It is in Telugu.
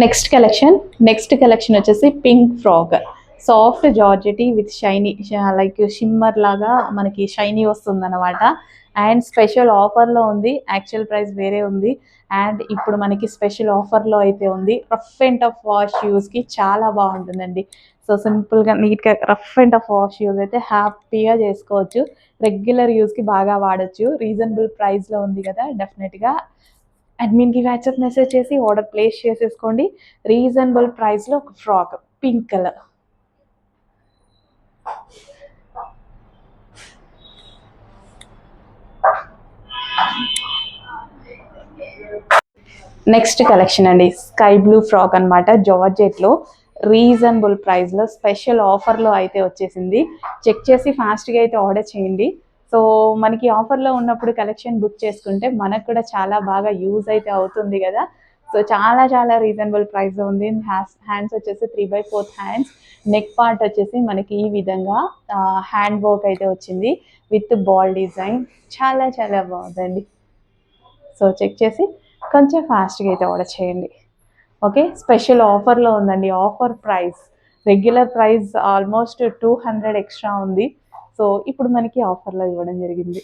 నెక్స్ట్ కలెక్షన్ వచ్చేసి pink frock, soft georgette with shiny, like shimmer లాగా మనకి షైనీ వస్తుంది అనమాట. అండ్ స్పెషల్ ఆఫర్లో ఉంది, యాక్చువల్ ప్రైస్ వేరే ఉంది. అండ్ ఇప్పుడు మనకి స్పెషల్ ఆఫర్లో అయితే ఉంది. రఫ్ అండ్ టఫ్ వాష్ యూస్కి చాలా బాగుంటుందండి. సో సింపుల్గా నీట్గా rough and tough wash use అయితే హ్యాపీగా చేసుకోవచ్చు. రెగ్యులర్ యూస్కి బాగా వాడచ్చు. రీజనబుల్ ప్రైస్లో ఉంది కదా, డెఫినెట్గా అడ్మిన్కి వాట్సాప్ మెసేజ్ చేసి ఆర్డర్ ప్లేస్ చేసేసుకోండి. రీజనబుల్ ప్రైస్లో ఒక frock pink colour. Next collection అండి, స్కై బ్లూ ఫ్రాక్ అనమాట, జార్జెట్లో రీజనబుల్ ప్రైస్లో స్పెషల్ ఆఫర్లో అయితే వచ్చేసింది. చెక్ చేసి ఫాస్ట్గా అయితే ఆర్డర్ చేయండి. సో మనకి ఆఫర్లో ఉన్నప్పుడు కలెక్షన్ బుక్ చేసుకుంటే మనకు కూడా చాలా బాగా యూజ్ అయితే అవుతుంది కదా. సో చాలా చాలా రీజనబుల్ ప్రైస్లో ఉంది. హ్యాండ్స్ వచ్చేసి 3/4 హ్యాండ్స్, నెక్ పార్ట్ వచ్చేసి మనకి ఈ విధంగా హ్యాండ్ వర్క్ అయితే వచ్చింది విత్ బాల్ డిజైన్. చాలా చాలా బాగుందండి. సో చెక్ చేసి కొంచెం ఫాస్ట్గా అయితే ఆర్డర్ చేయండి. ఓకే, స్పెషల్ ఆఫర్లో ఉందండి. Offer price, regular price almost 200 extra ఉంది. సో ఇప్పుడు మనకి ఆఫర్లో ఇవ్వడం జరిగింది.